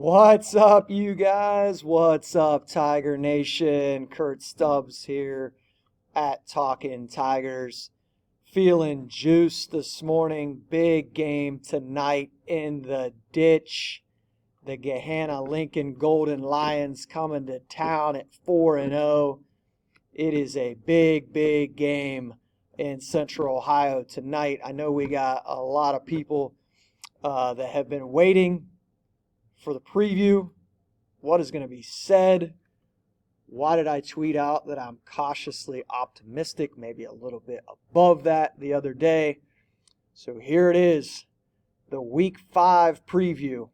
What's up, you guys? What's up, Tiger Nation? Kurt Stubbs here at Talkin Tigers. Feeling juiced this morning. Big game tonight in the ditch. The Gahanna Lincoln Golden Lions coming to town at 4-0. It is a big, big game in Central Ohio tonight. I know we got a lot of people that have been waiting for the preview. What is going to be said? Why did I tweet out that I'm cautiously optimistic, maybe a little bit above that the other day? So here it is, the Week 5 preview.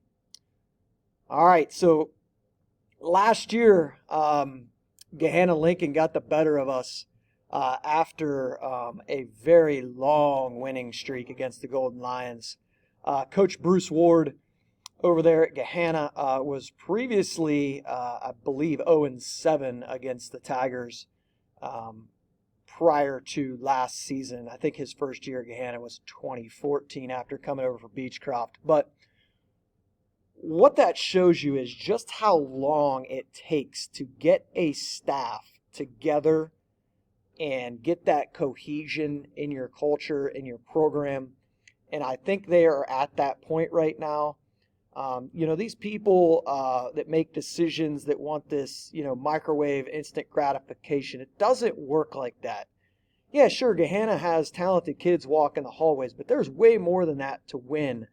All right, so last year, Gahanna Lincoln got the better of us after a very long winning streak against the Golden Lions. Coach Bruce Ward over there at Gahanna was previously, I believe, 0-7 against the Tigers prior to last season. I think his first year at Gahanna was 2014 after coming over for Beechcroft. But what that shows you is just how long it takes to get a staff together and get that cohesion in your culture, in your program. And I think they are at that point right now. These people that make decisions that want this, microwave instant gratification, it doesn't work like that. Yeah, sure, Gahanna has talented kids walking the hallways, but there's way more than that to win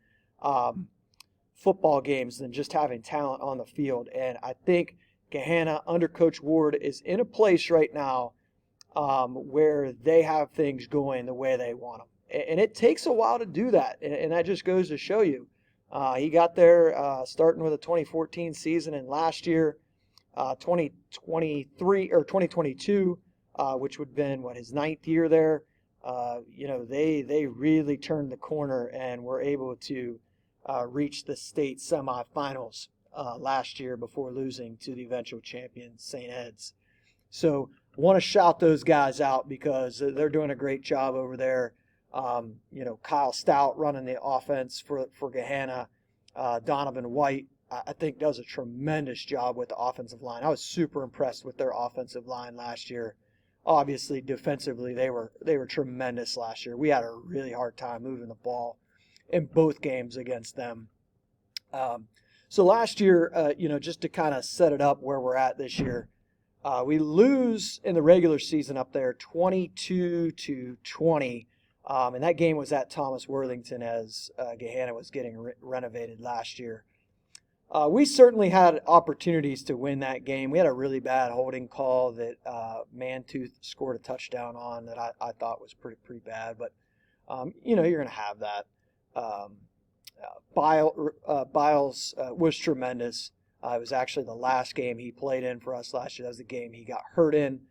football games than just having talent on the field. And I think Gahanna, under Coach Ward, is in a place right now where they have things going the way they want them. And it takes a while to do that, and that just goes to show you. He got there starting with a 2014 season, and last year, 2023 or 2022, which would have been his ninth year there. They really turned the corner and were able to reach the state semifinals last year before losing to the eventual champion St. Ed's. So, want to shout those guys out because they're doing a great job over there. Kyle Stout running the offense for Gahanna. Donovan White, I think, does a tremendous job with the offensive line. I was super impressed with their offensive line last year. Obviously, defensively, they were tremendous last year. We had a really hard time moving the ball in both games against them. So last year, just to kind of set it up where we're at this year, we lose in the regular season up there 22-20. And that game was at Thomas Worthington as Gahanna was getting renovated last year. We certainly had opportunities to win that game. We had a really bad holding call that Mantooth scored a touchdown on that I thought was pretty bad. But, you're going to have that. Biles was tremendous. It was actually the last game he played in for us last year. That was the game he got hurt in.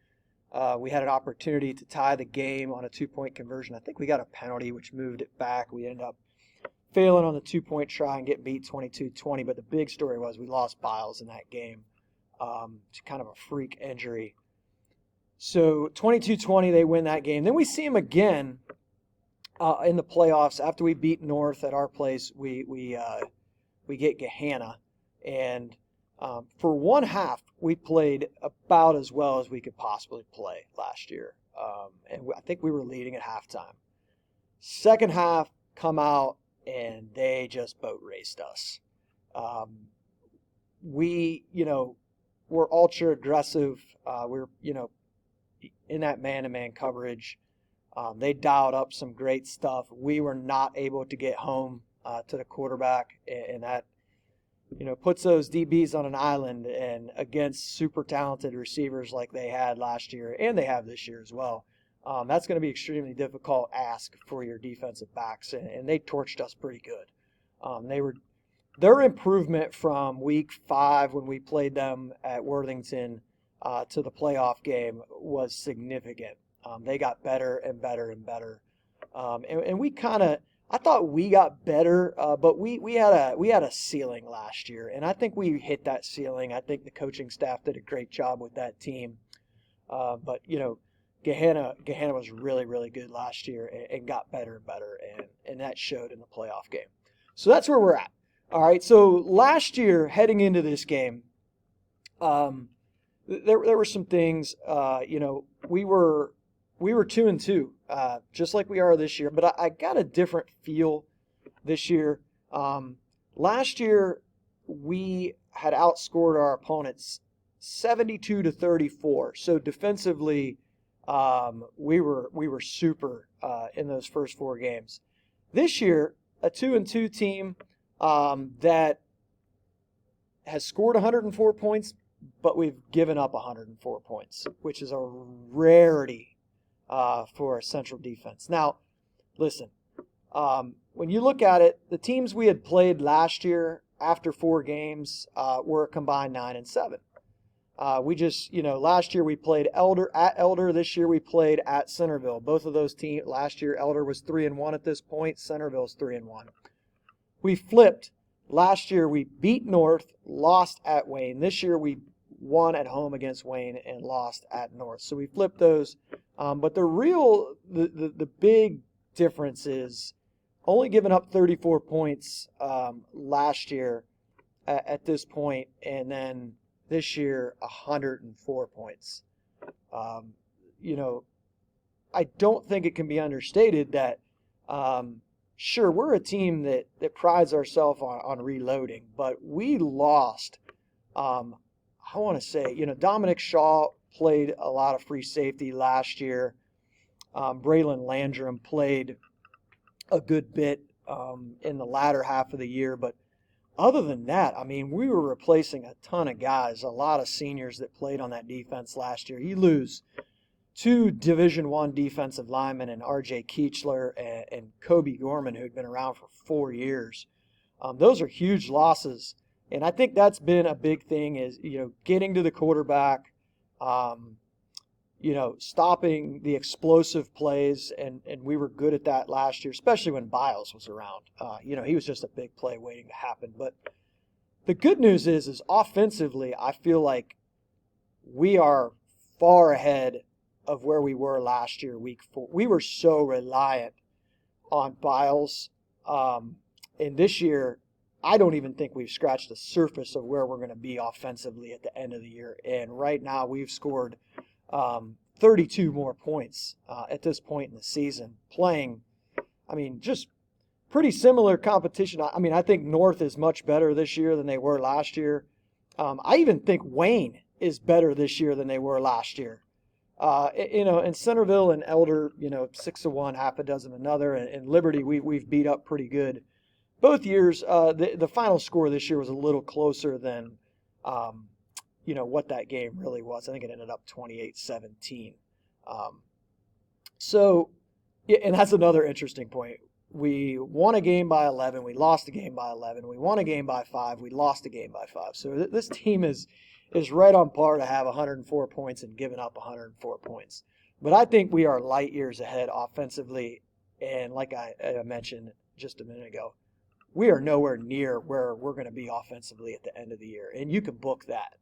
We had an opportunity to tie the game on a two-point conversion. I think we got a penalty, which moved it back. We ended up failing on the two-point try and get beat 22-20. But the big story was we lost Biles in that game to kind of a freak injury. So 22-20, they win that game. Then we see them again in the playoffs. After we beat North at our place, we get Gahanna. And for one half, we played about as well as we could possibly play last year. And I think we were leading at halftime. Second half, come out, and they just boat raced us. We were ultra aggressive. We're, in that man-to-man coverage. They dialed up some great stuff. We were not able to get home to the quarterback, and that puts those DBs on an island, and against super talented receivers like they had last year, and they have this year as well. That's going to be extremely difficult ask for your defensive backs, and they torched us pretty good. Their improvement from Week 5 when we played them at Worthington to the playoff game was significant. They got better and better and better, and we kind of. I thought we got better, but we had a ceiling last year, and I think we hit that ceiling. I think the coaching staff did a great job with that team. But Gahanna was really, really good last year and got better and better, and that showed in the playoff game. So that's where we're at. All right, so last year, heading into this game, um, there were some things. We were 2-2, just like we are this year. But I got a different feel this year. Um, Last year, we had outscored our opponents 72-34. So defensively, we were super in those first four games. This year, a 2-2 team that has scored 104 points, but we've given up 104 points, which is a rarity for a Central defense. Now, listen, when you look at it, the teams we had played last year after four games were a combined 9-7. Last year we played Elder. This year we played at Centerville. Both of those teams, last year Elder was 3-1 at this point. Centerville's 3-1. We flipped. Last year we beat North, lost at Wayne. This year we won at home against Wayne and lost at North. So we flipped those. But the big difference is only giving up 34 points last year at this point, and then this year 104 points. I don't think it can be understated that sure, we're a team that prides ourselves on reloading, but we lost. I want to say, Dominic Shaw played a lot of free safety last year. Braylon Landrum played a good bit in the latter half of the year, but other than that, I mean, we were replacing a ton of guys, a lot of seniors that played on that defense last year. You lose two Division I defensive linemen and R.J. Keechler and Kobe Gorman, who'd been around for 4 years. Those are huge losses, and I think that's been a big thing is, getting to the quarterback, stopping the explosive plays, and we were good at that last year, especially when Biles was around. He was just a big play waiting to happen. But the good news is offensively, I feel like we are far ahead of where we were last year, week 4. We were so reliant on Biles. And this year, I don't even think we've scratched the surface of where we're going to be offensively at the end of the year. And right now, we've scored 32 more points at this point in the season, playing, just pretty similar competition. I think North is much better this year than they were last year. I even think Wayne is better this year than they were last year. And Centerville and Elder, 6-1, half a dozen another, and Liberty we've beat up pretty good. Both years, the final score this year was a little closer than what that game really was. I think it ended up 28-17. And that's another interesting point. We won a game by 11. We lost a game by 11. We won a game by 5. We lost a game by 5. So this team is right on par to have 104 points and giving up 104 points. But I think we are light years ahead offensively. And like I mentioned just a minute ago, we are nowhere near where we're going to be offensively at the end of the year. And you can book that.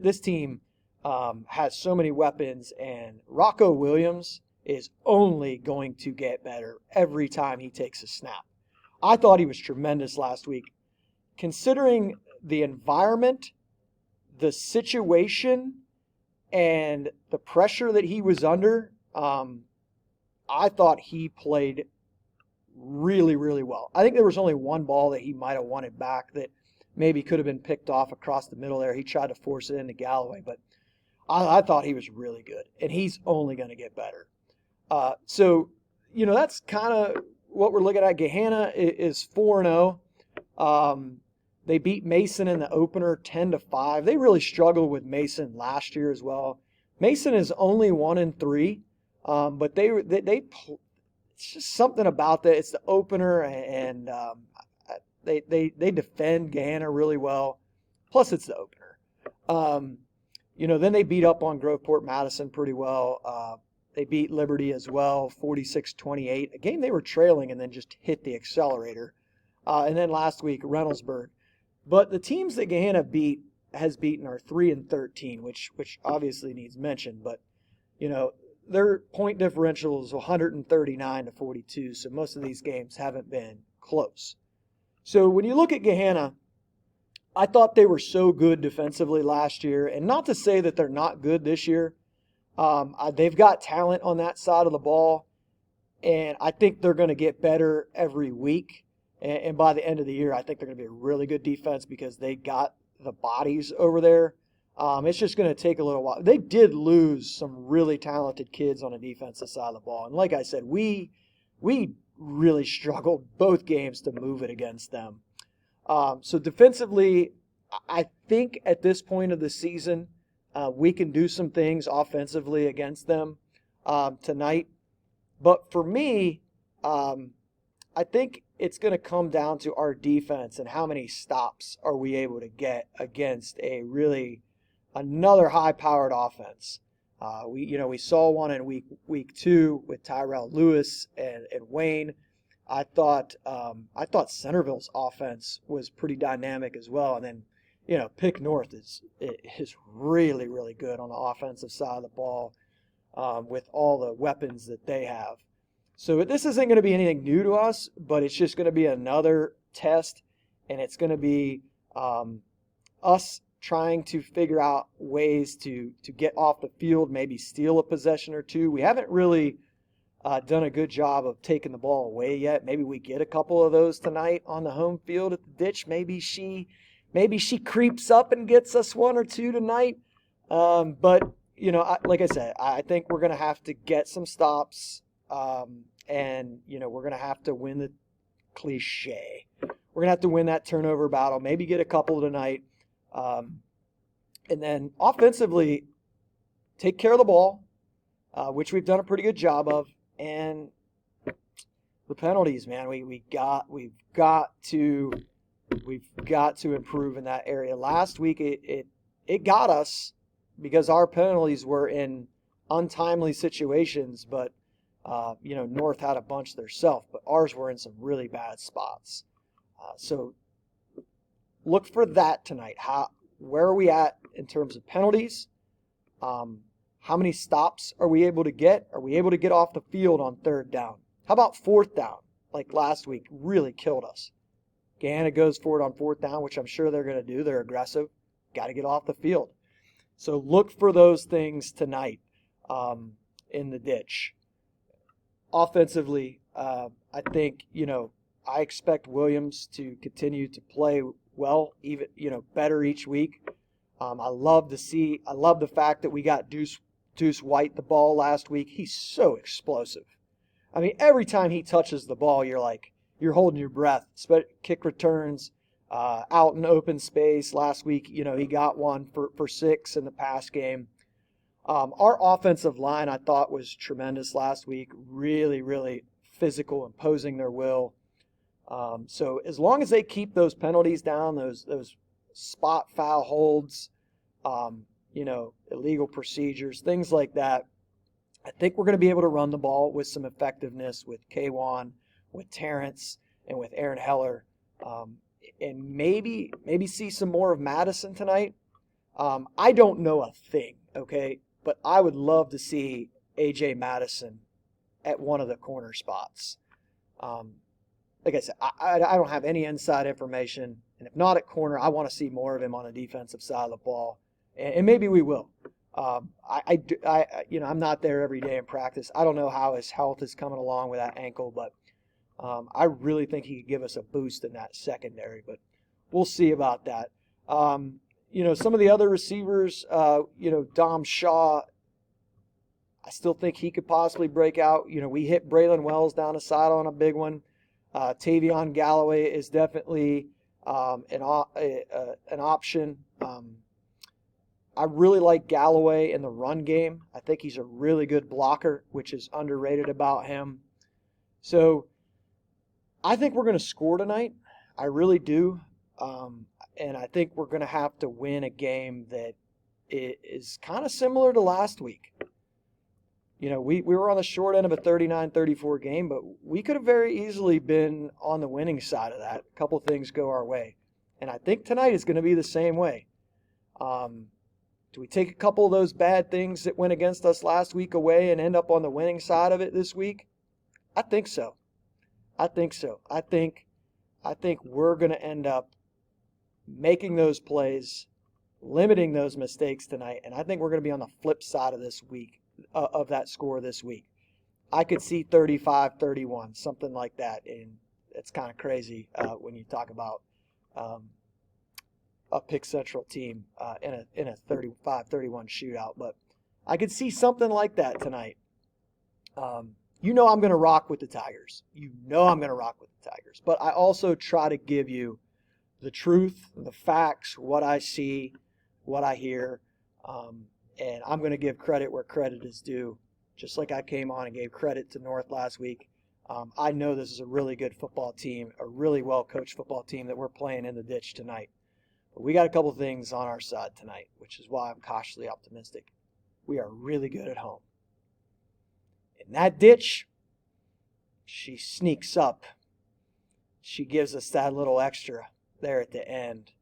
This team has so many weapons, and Rocco Williams is only going to get better every time he takes a snap. I thought he was tremendous last week. Considering the environment, the situation, and the pressure that he was under, I thought he played really, really well. I think there was only one ball that he might have wanted back that maybe could have been picked off across the middle there. He tried to force it into Galloway, but I thought he was really good, and he's only going to get better. That's kind of what we're looking at. Gahanna is 4-0. They beat Mason in the opener 10-5. They really struggled with Mason last year as well. Mason is only 1-3, but it's just something about that. It's the opener, and they defend Gahanna really well. Plus, it's the opener. Then they beat up on Groveport Madison pretty well. They beat Liberty as well, 46-28. A game they were trailing and then just hit the accelerator. And then last week, Reynoldsburg. But the teams that Gahanna has beaten are 3-13, which obviously needs mention. But, their point differential is 139-42, so most of these games haven't been close. So when you look at Gahanna, I thought they were so good defensively last year, and not to say that they're not good this year. They've got talent on that side of the ball, and I think they're going to get better every week. And by the end of the year, I think they're going to be a really good defense because they got the bodies over there. It's just going to take a little while. They did lose some really talented kids on the defensive side of the ball, and like I said, we really struggled both games to move it against them. So defensively, I think at this point of the season, we can do some things offensively against them tonight. But for me, I think it's going to come down to our defense and how many stops are we able to get against another high-powered offense. We saw one in week 2 with Tyrell Lewis and Wayne. I thought Centerville's offense was pretty dynamic as well, and then Pick North is really, really good on the offensive side of the ball with all the weapons that they have. So this isn't going to be anything new to us, but it's just going to be another test, and it's going to be us trying to figure out ways to get off the field, maybe steal a possession or two. We haven't really done a good job of taking the ball away yet. Maybe we get a couple of those tonight on the home field at the ditch. Maybe she creeps up and gets us one or two tonight. But like I said, I think we're going to have to get some stops, and we're going to have to win the cliche. We're going to have to win that turnover battle. Maybe get a couple tonight, and then offensively, take care of the ball, which we've done a pretty good job of. And the penalties, man, we've got to improve in that area. Last week it got us because our penalties were in untimely situations, but North had a bunch themselves, but ours were in some really bad spots. So look for that tonight. Where are we at in terms of penalties? How many stops are we able to get? Are we able to get off the field on third down? How about fourth down? Like last week, really killed us. Gahanna goes for it on fourth down, which I'm sure they're going to do. They're aggressive. Got to get off the field. So look for those things tonight in the ditch. Offensively, I think, I expect Williams to continue to play well, even, better each week. I love the fact that we got Deuce White the ball last week. He's so explosive. I mean, every time he touches the ball, you're holding your breath. Kick returns, out in open space. Last week, he got one for 6 in the pass game. Our offensive line, I thought, was tremendous last week. Really, really physical, imposing their will. So as long as they keep those penalties down, those spot foul holds, illegal procedures, things like that, I think we're going to be able to run the ball with some effectiveness with K1, with Terrence, and with Aaron Heller, and maybe see some more of Madison tonight. I don't know a thing, okay, but I would love to see A.J. Madison at one of the corner spots. Like I said, I don't have any inside information, and if not at corner, I want to see more of him on the defensive side of the ball, and maybe we will. I'm not there every day in practice. I don't know how his health is coming along with that ankle, but I really think he could give us a boost in that secondary, but we'll see about that. Some of the other receivers, Dom Shaw, I still think he could possibly break out. We hit Braylon Wells down the side on a big one. Tavion Galloway is definitely an option. I really like Galloway in the run game. I think he's a really good blocker, which is underrated about him. So I think we're going to score tonight. I really do. And I think we're going to have to win a game that is kind of similar to last week. We were on the short end of a 39-34 game, but we could have very easily been on the winning side of that. A couple things go our way. And I think tonight is going to be the same way. Do we take a couple of those bad things that went against us last week away and end up on the winning side of it this week? I think so. I think I think we're going to end up making those plays, limiting those mistakes tonight, and I think we're going to be on the flip side of this week, of that score this week. I could see 35-31, something like that, and it's kind of crazy when you talk about a Pick Central team in a 35-31 shootout, but I could see something like that tonight. You know I'm going to rock with the Tigers. You know I'm going to rock with the Tigers, but I also try to give you the truth, the facts, what I see, what I hear, and I'm going to give credit where credit is due. Just like I came on and gave credit to North last week, I know this is a really good football team, a really well-coached football team that we're playing in the ditch tonight. But we got a couple things on our side tonight, which is why I'm cautiously optimistic. We are really good at home. In that ditch, she sneaks up. She gives us that little extra there at the end.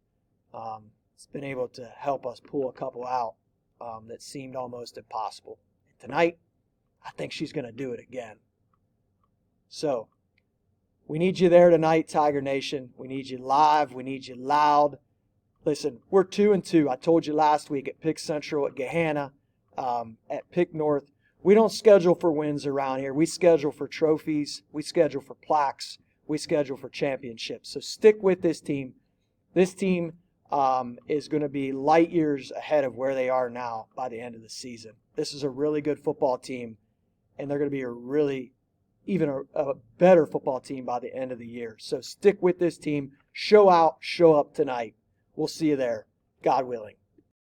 It's been able to help us pull a couple out that seemed almost impossible. And tonight, I think she's going to do it again. So, we need you there tonight, Tiger Nation. We need you live. We need you loud. Listen, we're 2-2. I told you last week at Pick Central, at Gahanna, at Pick North. We don't schedule for wins around here. We schedule for trophies. We schedule for plaques. We schedule for championships. So stick with this team. This team is going to be light years ahead of where they are now by the end of the season. This is a really good football team, and they're going to be a really even a better football team by the end of the year. So stick with this team. Show out, show up tonight. We'll see you there, God willing.